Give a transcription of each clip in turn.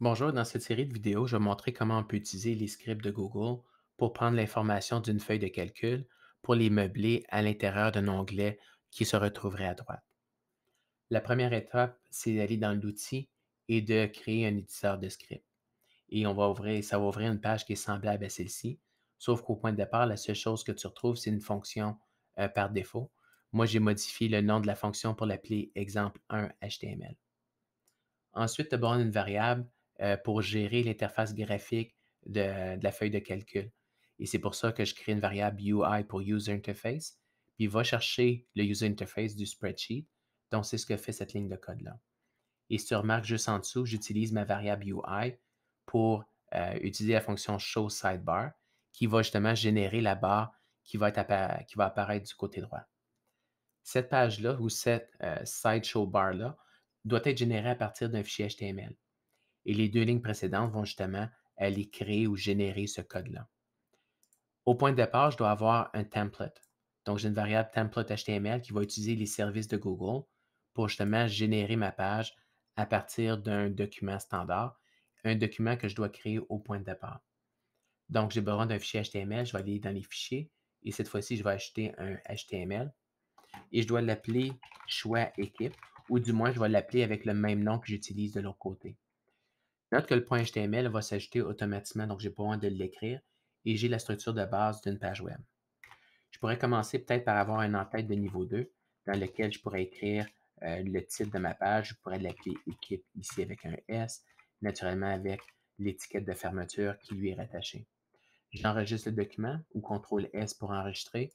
Bonjour, dans cette série de vidéos, je vais montrer comment on peut utiliser les scripts de Google pour prendre l'information d'une feuille de calcul pour les meubler à l'intérieur d'un onglet qui se retrouverait à droite. La première étape, c'est d'aller dans l'outil et de créer un éditeur de script. Et ça va ouvrir une page qui est semblable à celle-ci, sauf qu'au point de départ, la seule chose que tu retrouves, c'est une fonction par défaut. Moi, j'ai modifié le nom de la fonction pour l'appeler exemple 1 HTML. Ensuite, tu as besoin d'une variable pour gérer l'interface graphique de la feuille de calcul. Et c'est pour ça que je crée une variable UI pour User Interface, puis il va chercher le User Interface du spreadsheet. Donc, c'est ce que fait cette ligne de code-là. Et si tu remarques juste en dessous, j'utilise ma variable UI pour utiliser la fonction show sidebar qui va justement générer la barre qui va apparaître du côté droit. Cette page-là ou cette sideshow bar-là doit être générée à partir d'un fichier HTML. Et les deux lignes précédentes vont justement aller créer ou générer ce code-là. Au point de départ, je dois avoir un template. Donc, j'ai une variable template HTML qui va utiliser les services de Google pour justement générer ma page à partir d'un document standard, un document que je dois créer au point de départ. Donc, j'ai besoin d'un fichier HTML, je vais aller dans les fichiers et cette fois-ci, je vais ajouter un HTML et je dois l'appeler choix équipe ou du moins, je vais l'appeler avec le même nom que j'utilise de l'autre côté. Note que le point HTML va s'ajouter automatiquement, donc je n'ai pas besoin de l'écrire et j'ai la structure de base d'une page web. Je pourrais commencer peut-être par avoir un en-tête de niveau 2 dans lequel je pourrais écrire le titre de ma page. Je pourrais l'appeler équipe ici avec un S, naturellement avec l'étiquette de fermeture qui lui est rattachée. J'enregistre le document ou CTRL S pour enregistrer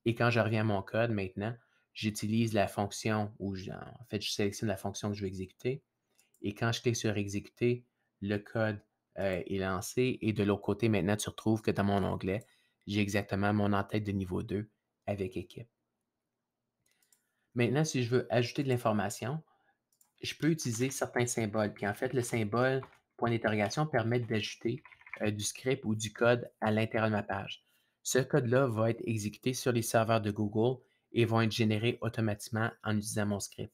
et quand je reviens à mon code maintenant, j'utilise la fonction en fait, je sélectionne la fonction que je veux exécuter et quand je clique sur exécuter, le code est lancé et de l'autre côté, maintenant, tu retrouves que dans mon onglet, j'ai exactement mon en-tête de niveau 2 avec équipe. Maintenant, si je veux ajouter de l'information, je peux utiliser certains symboles. Puis en fait, le symbole point d'interrogation permet d'ajouter du script ou du code à l'intérieur de ma page. Ce code-là va être exécuté sur les serveurs de Google et va être généré automatiquement en utilisant mon script.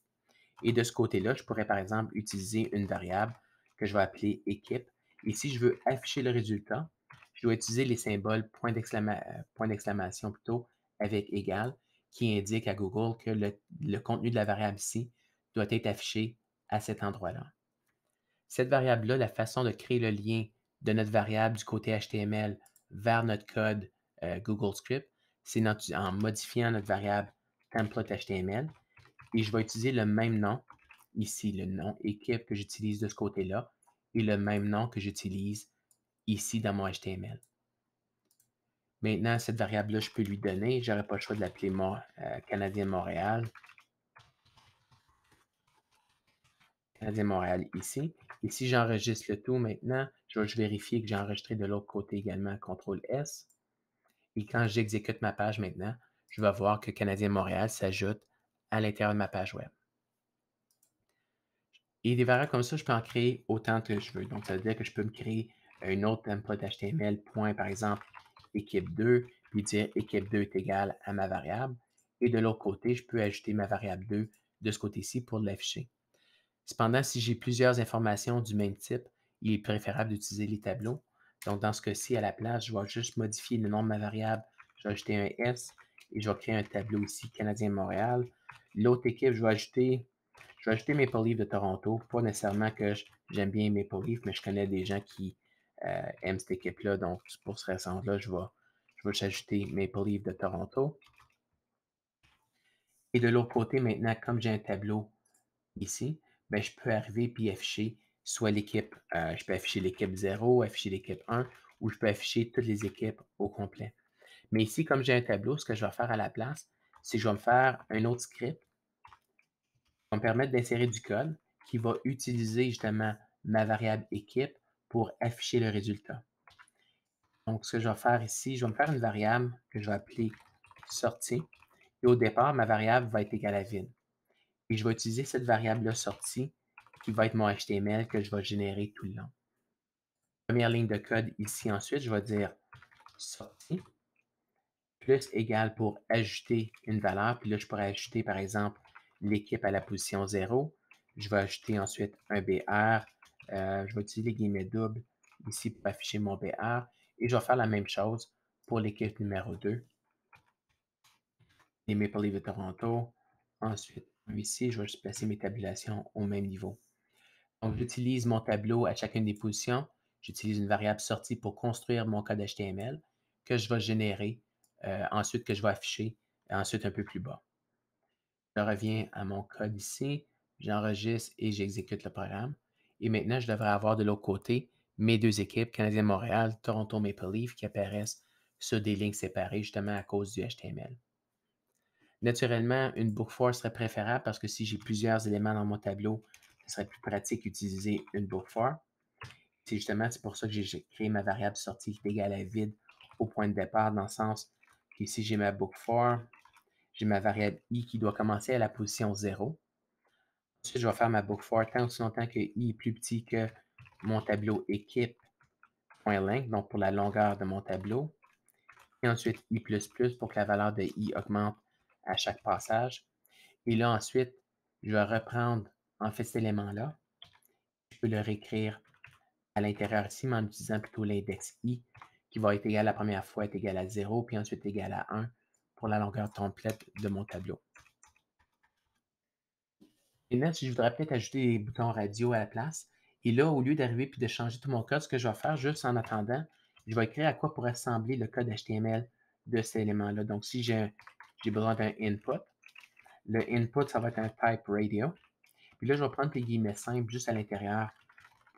Et de ce côté-là, je pourrais par exemple utiliser une variable que je vais appeler équipe. Et si je veux afficher le résultat, je dois utiliser les symboles point d'exclamation plutôt avec égal qui indique à Google que le contenu de la variable ici doit être affiché à cet endroit-là. Cette variable-là, la façon de créer le lien de notre variable du côté HTML vers notre code Google Script, c'est en modifiant notre variable template HTML et je vais utiliser le même nom ici, le nom équipe que j'utilise de ce côté-là et le même nom que j'utilise ici dans mon HTML. Maintenant, cette variable-là, je peux lui donner, je n'aurai pas le choix de l'appeler Canadien Montréal, Canadien Montréal ici. Et si j'enregistre le tout maintenant, je vais vérifier que j'ai enregistré de l'autre côté également, CTRL S. Et quand j'exécute ma page maintenant, je vais voir que Canadien Montréal s'ajoute à l'intérieur de ma page web. Et des variables comme ça, je peux en créer autant que je veux. Donc, ça veut dire que je peux me créer un autre template HTML, point, par exemple, équipe 2, puis dire équipe 2 est égal à ma variable. Et de l'autre côté, je peux ajouter ma variable 2 de ce côté-ci pour l'afficher. Cependant, si j'ai plusieurs informations du même type, il est préférable d'utiliser les tableaux. Donc, dans ce cas-ci, à la place, je vais juste modifier le nom de ma variable. Je vais ajouter un S et je vais créer un tableau ici, Canadien-Montréal. L'autre équipe, je vais ajouter Maple Leaf de Toronto. Pas nécessairement que j'aime bien Maple Leaf, mais je connais des gens qui aiment cette équipe-là. Donc, pour cette raison-là, je vais ajouter Maple Leaf de Toronto. Et de l'autre côté, maintenant, comme j'ai un tableau ici, ben, je peux arriver et afficher soit l'équipe, je peux afficher l'équipe 0, afficher l'équipe 1, ou je peux afficher toutes les équipes au complet. Mais ici, comme j'ai un tableau, ce que je vais faire à la place, c'est que je vais me faire un autre script qui va me permettre d'insérer du code qui va utiliser justement ma variable équipe pour afficher le résultat. Donc, ce que je vais faire ici, je vais me faire une variable que je vais appeler sortie. Et au départ, ma variable va être égale à vide. Et je vais utiliser cette variable-là sortie qui va être mon HTML que je vais générer tout le long. Première ligne de code ici ensuite, je vais dire sortie plus égal pour ajouter une valeur. Puis là, je pourrais ajouter par exemple l'équipe à la position 0. Je vais ajouter ensuite un BR Je vais utiliser les guillemets doubles ici pour afficher mon BR et je vais faire la même chose pour l'équipe numéro 2, les Maple Leafs de Toronto. Ensuite, ici, je vais juste placer mes tabulations au même niveau. Donc, j'utilise mon tableau à chacune des positions. J'utilise une variable sortie pour construire mon code HTML que je vais générer, ensuite que je vais afficher, ensuite un peu plus bas. Je reviens à mon code ici, j'enregistre et j'exécute le programme. Et maintenant, je devrais avoir de l'autre côté mes deux équipes, Canadien Montréal, Toronto Maple Leafs, qui apparaissent sur des lignes séparées justement à cause du HTML. Naturellement, une book for serait préférable parce que si j'ai plusieurs éléments dans mon tableau, ce serait plus pratique d'utiliser une book for. C'est pour ça que j'ai créé ma variable sortie qui est égale à vide au point de départ, dans le sens que si j'ai ma book for, j'ai ma variable i qui doit commencer à la position 0. Ensuite, je vais faire ma book for tant aussi longtemps que i est plus petit que mon tableau équipe.length, donc pour la longueur de mon tableau. Et ensuite, i++ pour que la valeur de i augmente à chaque passage. Et là, ensuite, je vais reprendre en fait cet élément-là. Je peux le réécrire à l'intérieur ici, mais en utilisant plutôt l'index i, qui va être égal la première fois est égal à 0, puis ensuite égal à 1 pour la longueur complète de mon tableau. Maintenant, si je voudrais peut-être ajouter des boutons radio à la place, et là, au lieu d'arriver puis de changer tout mon code, ce que je vais faire juste en attendant, je vais écrire à quoi pourrait ressembler le code HTML de cet élément-là. Donc, si j'ai besoin d'un input, le input, ça va être un type radio. Puis là, je vais prendre les guillemets simples juste à l'intérieur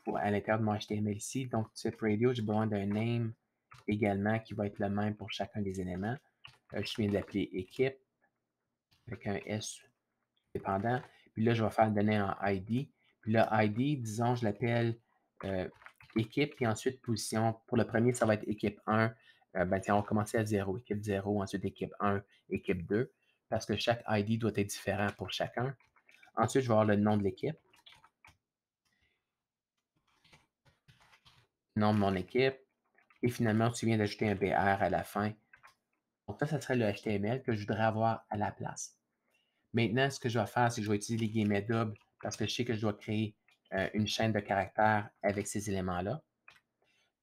de mon HTML ici. Donc, type radio, j'ai besoin d'un name également qui va être le même pour chacun des éléments. Je viens d'appeler équipe avec un S dépendant. Puis là, je vais faire donner un ID. Puis le ID, disons, je l'appelle équipe, puis ensuite position. Pour le premier, ça va être équipe 1. Tiens, on va commencer à 0, équipe 0, ensuite équipe 1, équipe 2, parce que chaque ID doit être différent pour chacun. Ensuite, je vais avoir le nom de l'équipe, nom de mon équipe, et finalement, tu viens d'ajouter un BR à la fin. Donc ça serait le HTML que je voudrais avoir à la place. Maintenant, ce que je vais faire, c'est que je vais utiliser les guillemets doubles parce que je sais que je dois créer une chaîne de caractères avec ces éléments-là.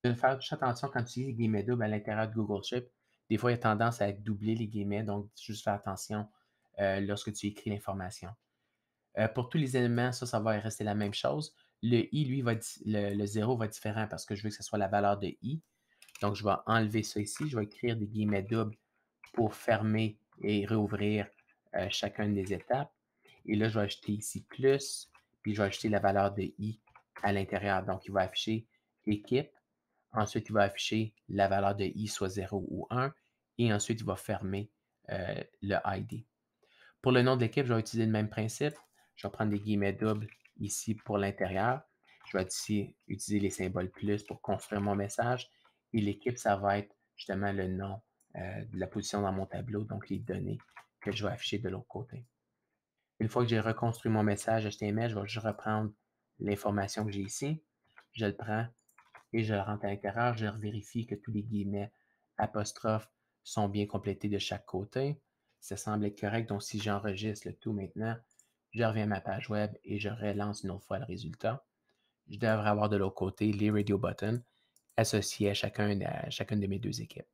Je vais faire juste attention quand tu utilises les guillemets doubles à l'intérieur de Google Sheets. Des fois, il y a tendance à doubler les guillemets, donc juste faire attention lorsque tu écris l'information. Pour tous les éléments, ça va rester la même chose. Le i, lui, le 0 va être différent parce que je veux que ce soit la valeur de i. Donc, je vais enlever ça ici. Je vais écrire des guillemets doubles pour fermer et réouvrir chacune des étapes. Et là, je vais ajouter ici plus, puis je vais ajouter la valeur de i à l'intérieur. Donc, il va afficher équipe. Ensuite, il va afficher la valeur de i, soit 0 ou 1. Et ensuite, il va fermer le ID. Pour le nom de l'équipe, je vais utiliser le même principe. Je vais prendre des guillemets doubles ici pour l'intérieur. Je vais ici utiliser les symboles plus pour construire mon message. Et l'équipe, ça va être justement le nom de la position dans mon tableau, donc les données que je vais afficher de l'autre côté. Une fois que j'ai reconstruit mon message HTML, je vais juste reprendre l'information que j'ai ici. Je le prends et je le rentre à l'intérieur. Je vérifie que tous les guillemets apostrophes sont bien complétés de chaque côté. Ça semble être correct. Donc, si j'enregistre le tout maintenant, je reviens à ma page web et je relance une autre fois le résultat. Je devrais avoir de l'autre côté les radio buttons associés à chacune de mes deux équipes.